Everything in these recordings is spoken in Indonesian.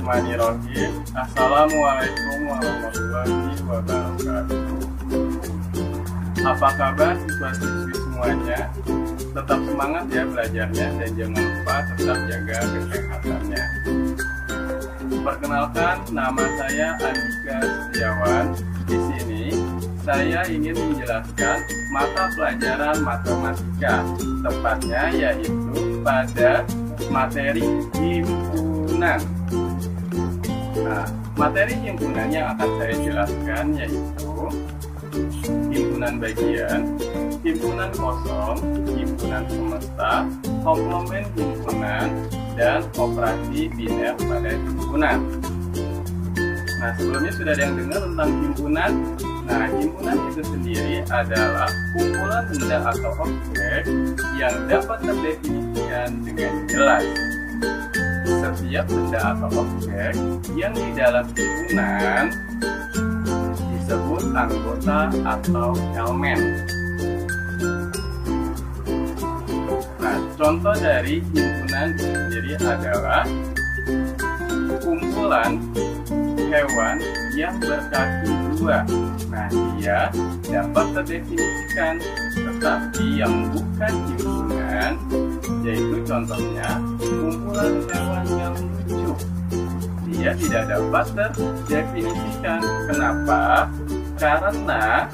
Bismillahirrahmanirrahim. Assalamualaikum warahmatullahi wabarakatuh. Apa kabar siswa-siswi semuanya? Tetap semangat ya belajarnya dan jangan lupa tetap jaga kesehatannya. Perkenalkan, nama saya Andika Setiawan. Di sini saya ingin menjelaskan mata pelajaran matematika, tepatnya yaitu pada materi himpunan. Nah, materi himpunan yang akan saya jelaskan yaitu himpunan bagian, himpunan kosong, himpunan semesta, komplement himpunan, dan operasi biner pada himpunan. Nah, sebelumnya sudah ada yang dengar tentang himpunan. Nah, himpunan itu sendiri adalah kumpulan benda atau objek yang dapat terdefinisikan dengan jelas. Setiap benda atau objek yang di dalam himpunan disebut anggota atau elemen. Nah, contoh dari himpunan sendiri adalah kumpulan hewan yang berkaki dua. Nah, dia dapat terdefinisikan, tetapi yang bukan himpunan, yaitu contohnya kumpulan hewan yang lucu, dia tidak dapat terdefinisikan. Kenapa? Karena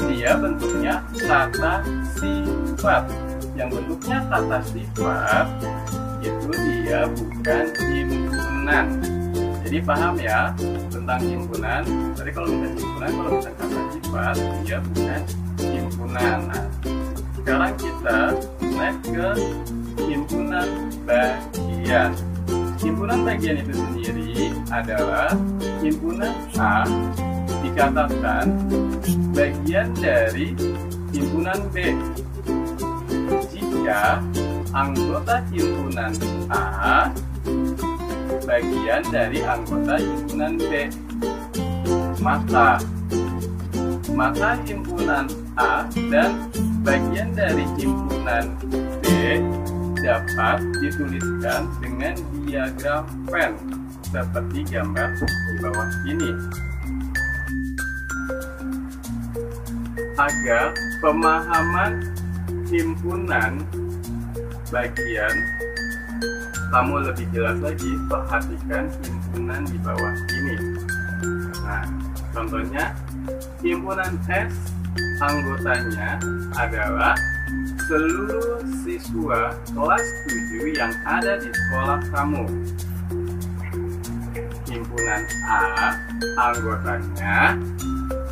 dia bentuknya kata sifat. Yang bentuknya kata sifat itu dia bukan himpunan. Jadi paham ya tentang himpunan. Tadi kalau misalnya kata sifat dia bukan himpunan. Nah, sekarang kita naik ke himpunan bagian. Himpunan bagian itu sendiri adalah himpunan A dikatakan bagian dari himpunan B jika anggota himpunan A bagian dari anggota himpunan B. Maka himpunan A dan bagian dari himpunan B dapat dituliskan dengan diagram Venn seperti gambar di bawah ini. Agar pemahaman himpunan bagian kamu lebih jelas lagi, perhatikan himpunan di bawah ini. Nah, contohnya himpunan S anggotanya adalah seluruh siswa kelas 7 yang ada di sekolah kamu. Himpunan A anggotanya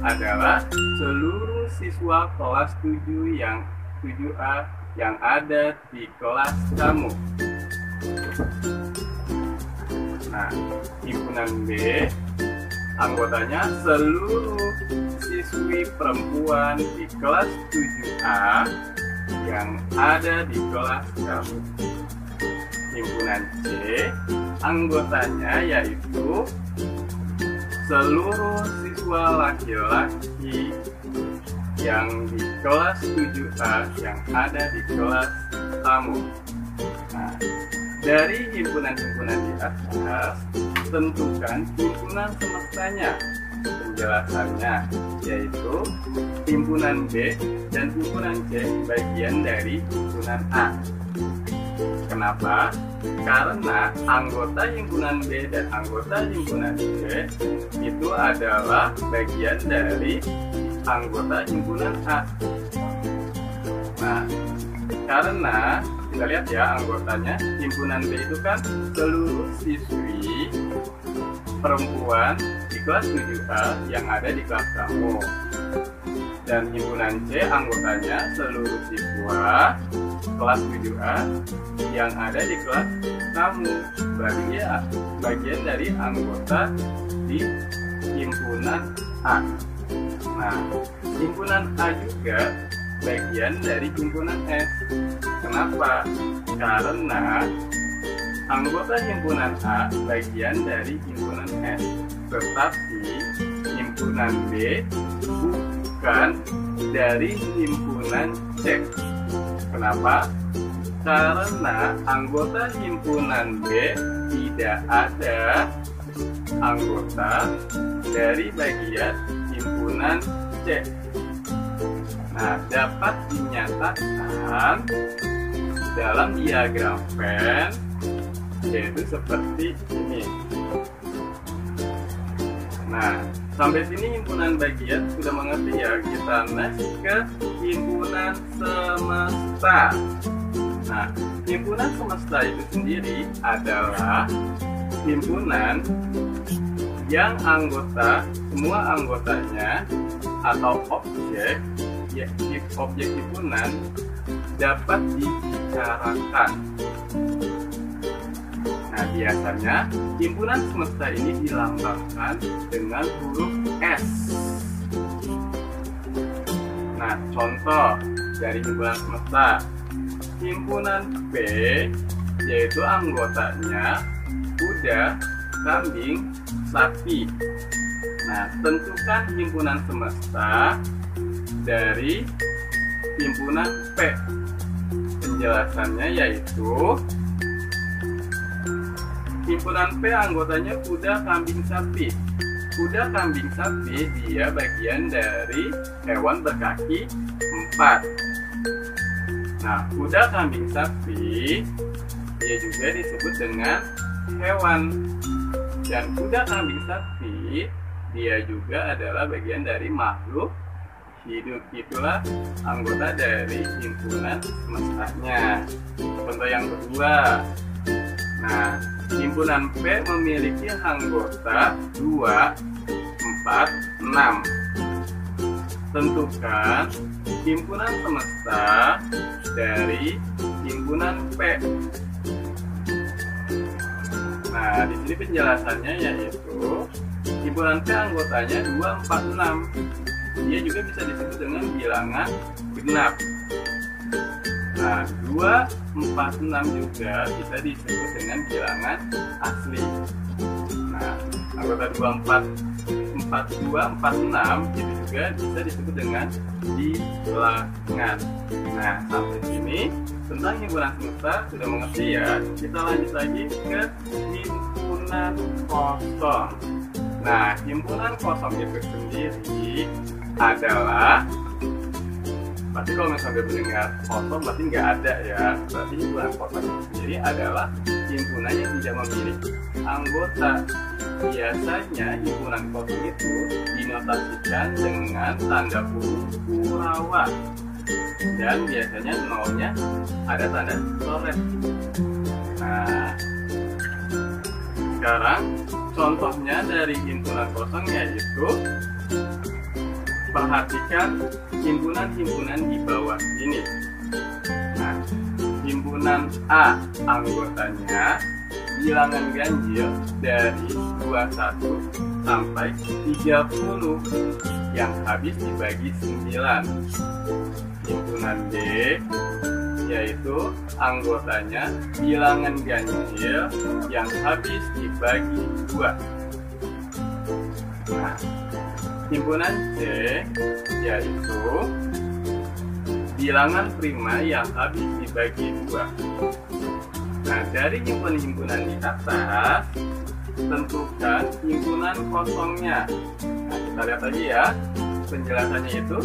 adalah seluruh siswa kelas 7 yang 7A yang ada di kelas kamu. Nah, himpunan B anggotanya seluruh siswi perempuan di kelas 7A yang ada di kelas kamu. Himpunan C anggotanya yaitu seluruh siswa laki-laki yang di kelas 7A yang ada di kelas kamu. Nah, dari himpunan-himpunan di atas, tentukan himpunan semestanya. Penjelasannya yaitu himpunan B dan himpunan C bagian dari himpunan A. Kenapa? Karena anggota himpunan B dan anggota himpunan C itu adalah bagian dari anggota himpunan A. Nah, karena kita lihat ya anggotanya, himpunan B itu kan seluruh siswi perempuan di kelas 7A yang ada di kelas kamu. Dan himpunan C anggotanya seluruh siswa kelas 7A yang ada di kelas kamu. Berarti dia bagian dari anggota di himpunan A. Nah, himpunan A juga bagian dari himpunan S. Kenapa? Karena anggota himpunan A bagian dari himpunan S, tetapi himpunan B bukan dari himpunan C. Kenapa? Karena anggota himpunan B tidak ada anggota dari bagian himpunan C. Nah, dapat dinyatakan dalam diagram Venn yaitu seperti ini. Nah, sampai sini himpunan bagian sudah mengerti ya. Kita next ke himpunan semesta. Nah, himpunan semesta itu sendiri adalah himpunan yang semua anggotanya atau objek himpunan dapat dibicarakan. Nah, biasanya himpunan semesta ini dilambangkan dengan huruf S. Nah, contoh dari himpunan semesta, himpunan B yaitu anggotanya kuda, kambing, sapi. Nah, tentukan himpunan semesta dari himpunan P. Penjelasannya yaitu himpunan P anggotanya kuda, kambing, sapi. Kuda, kambing, sapi dia bagian dari hewan berkaki 4. Nah, kuda, kambing, sapi dia juga disebut dengan hewan. Dan kuda, kambing, sapi dia juga adalah bagian dari makhluk hidup. Itulah anggota dari himpunan semestanya. Contoh yang kedua. Nah, himpunan P memiliki anggota 2, 4, 6. Tentukan himpunan semesta dari himpunan P. Nah, di sini penjelasannya yaitu himpunan P anggotanya 2, 4, 6. Dia juga bisa disebut dengan bilangan genap. Nah, 2, 4, 6 juga bisa disebut dengan bilangan asli. Nah, anggota 2, 4, 6 itu juga bisa disebut dengan bilangan. Nah, sampai sini tentang himpunan semesta sudah mengerti ya. Kita lanjut lagi ke himpunan kosong. Nah, himpunan kosong itu sendiri adalah, berarti kalau misalnya mendengar kosong berarti nggak ada ya. Berarti himpunan kosong itu sendiri adalah himpunan yang tidak memiliki anggota. Biasanya himpunan kosong itu dinotasikan dengan tanda huruf Kurawa. Dan biasanya nolnya ada tanda coret. Nah, sekarang contohnya dari himpunan kosong yaitu perhatikan himpunan-himpunan di bawah ini. Nah, himpunan A anggotanya bilangan ganjil dari 21 sampai 30 yang habis dibagi 9. Himpunan D yaitu anggotanya bilangan ganjil yang habis dibagi 2. Nah, himpunan C yaitu bilangan prima yang habis dibagi 2. Nah, dari himpunan-himpunan di atas, tentukan himpunan kosongnya. Nah, kita lihat lagi ya. Penjelasannya itu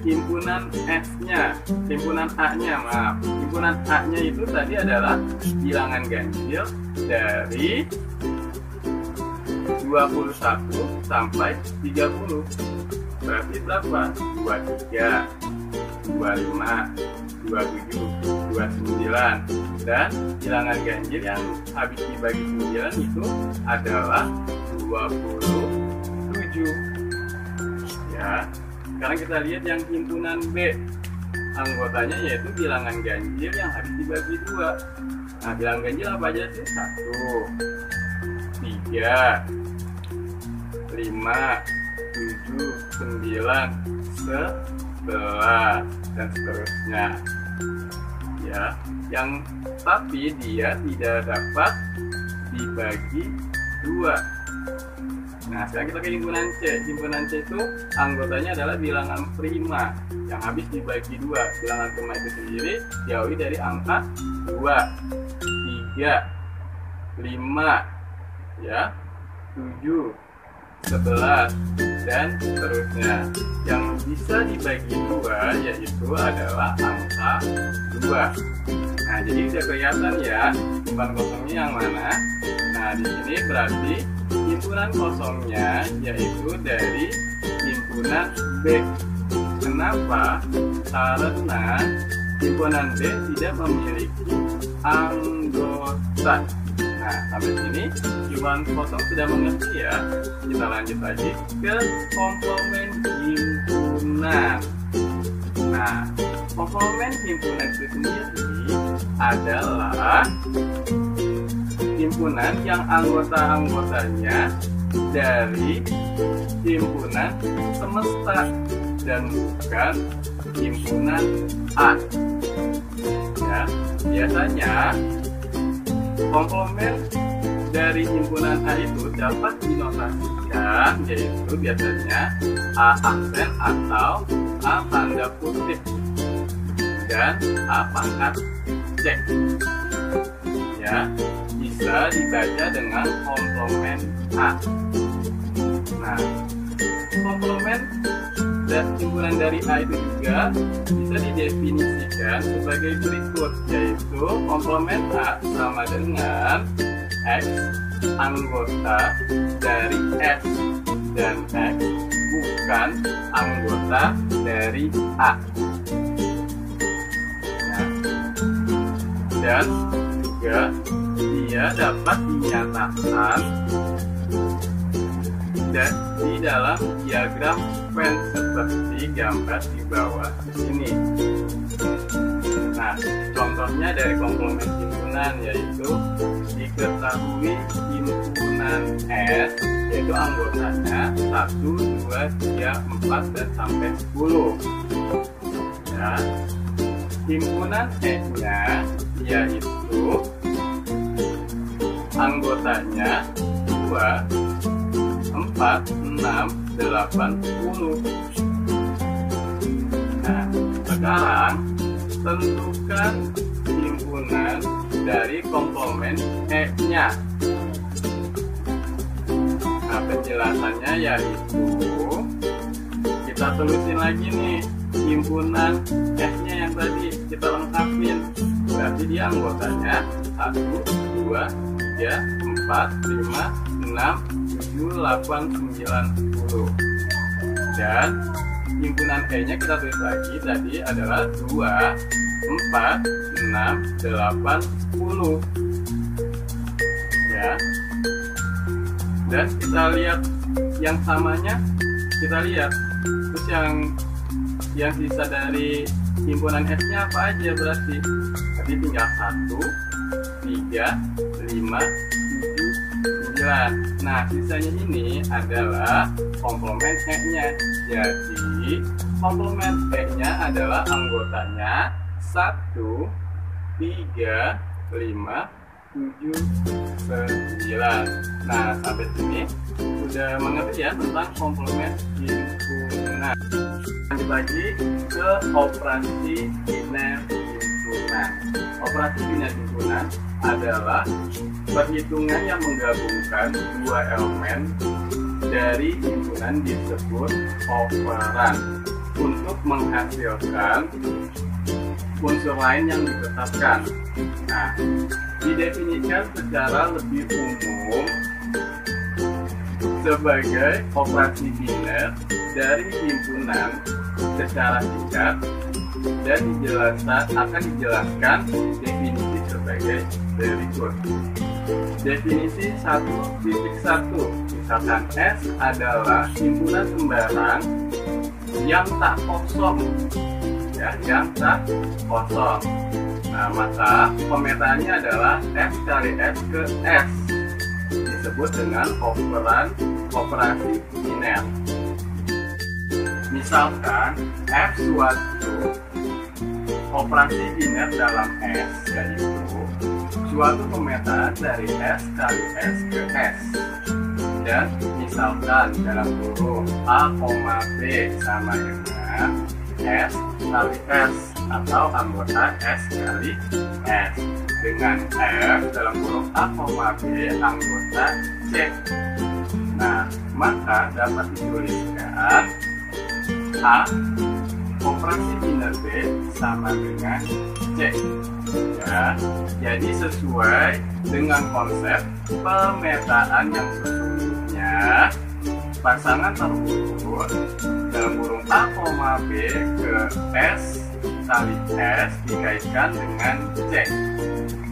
himpunan S-nya, himpunan A-nya, maaf. Himpunan A-nya itu tadi adalah bilangan ganjil dari 21 sampai 30. Berarti berapa? 23, 25, 27, 29. Dan bilangan ganjil yang habis dibagi 9 itu adalah 27. Ya. Sekarang kita lihat yang himpunan B. Anggotanya yaitu bilangan ganjil yang habis dibagi 2. Nah, bilangan ganjil apa aja sih? 1, 3, 5, 7, 9, 11 dan seterusnya. Ya, yang tapi dia tidak dapat dibagi 2. Nah, sekarang kita ke himpunan C. Himpunan C itu anggotanya adalah bilangan prima yang habis dibagi 2. Bilangan prima itu sendiri diawali dari angka 2, 3, 5, ya, 7, 11, dan seterusnya. Yang bisa dibagi 2 yaitu adalah angka 2. Nah, jadi udah kelihatan ya himpunan kosongnya yang mana. Nah, di sini berarti himpunan kosongnya yaitu dari himpunan B. Kenapa? Karena himpunan B tidak memiliki anggota. Nah, sampai sini himpunan kosong sudah mengerti ya. Kita lanjut lagi ke komplement himpunan. Nah, komplement himpunan itu sendiri adalah himpunan yang anggota-anggotanya dari himpunan semesta dan bukan himpunan A. Ya, biasanya komplement dari himpunan A itu dapat dinotasikan yaitu biasanya A aksen atau A tanda kutip dan A pangkat C. Ya, bisa dibaca dengan komplement A. Nah, komplement dan himpunan dari A itu juga bisa didefinisikan sebagai berikut, yaitu komplement A sama dengan X anggota dari S dan X bukan anggota dari A. Nah, dan juga dia dapat dinyatakan dan di dalam diagram Venn seperti gambar di bawah ini. Nah, contohnya dari komplement himpunan yaitu diketahui himpunan S yaitu anggotanya 1, 2, 3, 4 dan sampai 10. Ya. Himpunan E-nya yaitu anggotanya 2, 4, 6, 8, 10. Nah, sekarang tentukan himpunan dari komplement E-nya. Nah, penjelasannya yaitu kita tulisin lagi nih himpunan S-nya yang tadi kita lengkapin. Berarti dia anggotanya 1, 2, 3, 4, 5, 6, 7, 8, 9, 10. Dan himpunan E-nya kita tulis lagi tadi adalah 2, 4, 6, 8, 10. Ya. Dan kita lihat yang samanya, kita lihat. Terus yang sisa dari himpunan S-nya apa aja berarti? Tadi tinggal 1, 3, 5, 7, 9. Nah, sisanya ini adalah komplement E-nya. Jadi, komplement E-nya adalah anggotanya 1, 3, 5, 7, 9. Nah, sampai sini sudah mengerti ya tentang komplement himpunan. Lanjut lagi ke operasi biner himpunan. Operasi biner himpunan adalah perhitungan yang menggabungkan dua elemen dari himpunan disebut operan untuk menghasilkan unsur lain yang ditetapkan. Nah, didefinisikan secara lebih umum sebagai operasi biner dari himpunan secara singkat dan akan dijelaskan definisi sebagai berikut. Definisi 1.1, misalkan S adalah himpunan sembarang yang tak kosong, ya, yang tak kosong. Nah, maka pemetaannya adalah S kali S ke S, disebut dengan operasi biner. Misalkan F suatu operasi biner dalam S yaitu suatu pemetaan dari S kali S ke S. Dan misalkan dalam kurung A, B sama dengan S kali S atau anggota S kali S, dengan F dalam kurung A, B anggota C. Nah, maka dapat dituliskan A operasi biner B sama dengan C. Ya, jadi sesuai dengan konsep pemetaan yang sesungguhnya, pasangan terurut dalam kurung A, B ke S kali S dikaitkan dengan C.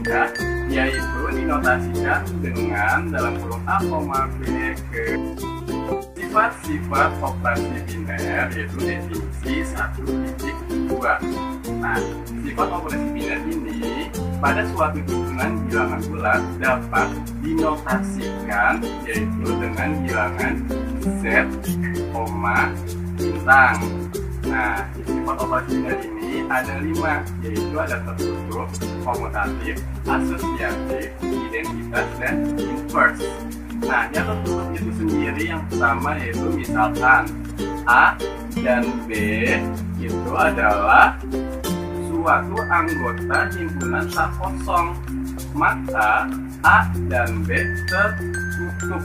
Ya, yaitu dinotasikan dengan dalam kurung A, B ke sifat-sifat operasi biner, yaitu definisi 1.2. Nah, sifat operasi biner ini pada suatu hitungan bilangan bulat dapat dinotasikan yaitu dengan bilangan Z, bintang. Nah, sifat operasi biner ini ada 5, yaitu ada tertutup, komutatif, asosiatif, identitas, dan inverse. Nah, yang tertutup itu sendiri yang pertama yaitu misalkan A dan B itu adalah suatu anggota himpunan tak kosong, maka A dan B tertutup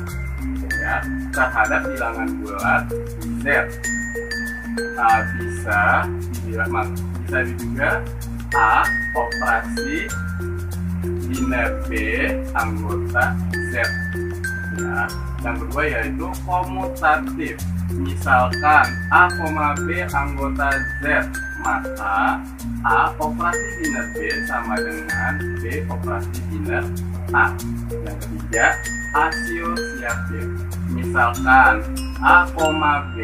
ya terhadap bilangan bulat Z. Bisa juga A operasi biner B anggota Z. Ya, yang kedua yaitu komutatif. Misalkan A, B anggota Z, maka A operasi biner B sama dengan B operasi biner A. Yang ketiga asosiatif. Misalkan A, B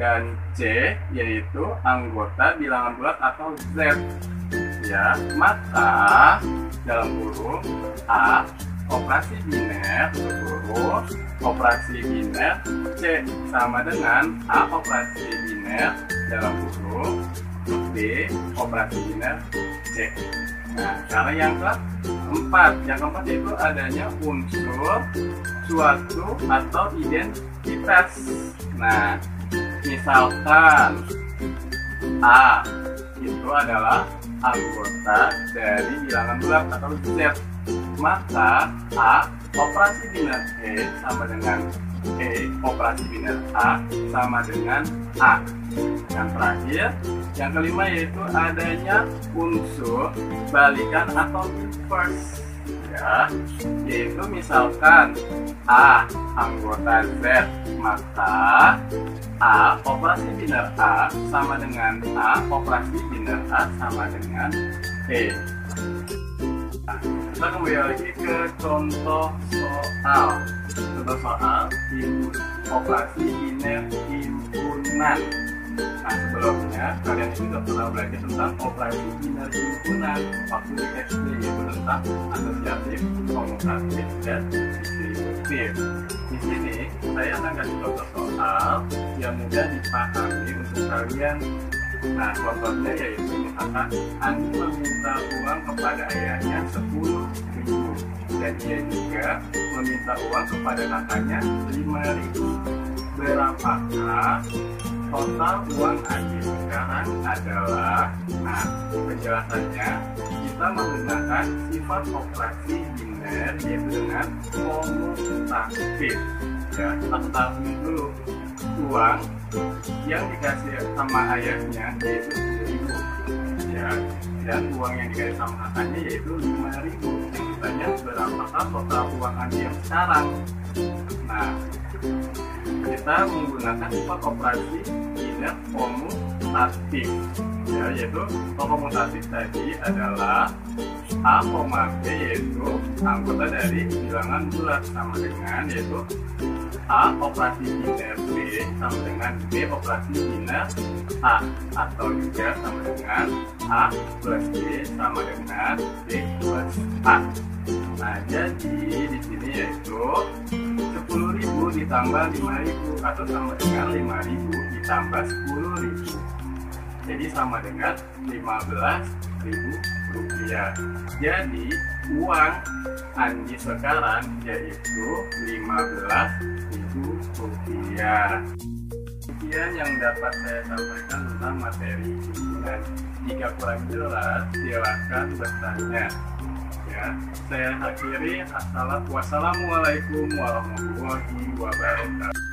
dan C yaitu anggota bilangan bulat atau Z. Ya, maka dalam kurung A operasi biner terus operasi biner C sama dengan A operasi biner dalam kurung B operasi biner C. Nah, cara yang keempat itu adanya unsur suatu atau identitas. Nah, misalkan A itu adalah anggota dari bilangan bulat atau Z, maka A operasi biner E sama dengan E operasi biner A sama dengan A. Yang terakhir, yang kelima yaitu adanya unsur balikan atau inverse. Ya, yaitu misalkan A anggota Z, maka A operasi biner A sama dengan A operasi biner A sama dengan E. Nah, kita kembali lagi ke contoh soal. Contoh soal operasi biner himpunan. Nah, sebelumnya kalian sudah pernah belajar tentang operasi biner himpunan waktu di SD, yaitu tentang asosiatif, komutatif, dan distributif. Di sini saya akan kasih contoh soal yang mudah dipahami untuk kalian. Nah, contohnya yaitu misalkan Andi meminta uang kepada ayahnya 10.000 dan dia juga meminta uang kepada kakaknya 5.000. Berapakah total uang Andi sekarang adalah? Nah, penjelasannya kita menggunakan sifat operasi biner yaitu dengan komutatif. Ya, kita ketahui dulu uang yang dikasih sama ayahnya yaitu 10.000 ya, dan uang yang dikasih sama kakaknya yaitu 5.000. Yang ditanya berapakah total uang Andi yang sekarang? Nah, kita menggunakan sifat operasi biner komutatif ya, yaitu komutatif tadi adalah A, B yaitu anggota dari bilangan bulat sama dengan yaitu A operasi biner B sama dengan B operasi biner A, atau juga sama dengan A plus B sama dengan B plus A. Nah, jadi di sini yaitu 10.000 ditambah 5.000 atau sama dengan 5.000 ditambah 10.000. Jadi sama dengan 15.000 rupiah. Jadi uang Andi sekarang yaitu 15.000 rupiah. Demikian yang dapat saya sampaikan tentang materi himpunan. Jika kurang jelas, silakan bertanya. Ya, saya akhiri. Wassalamualaikum warahmatullahi wabarakatuh.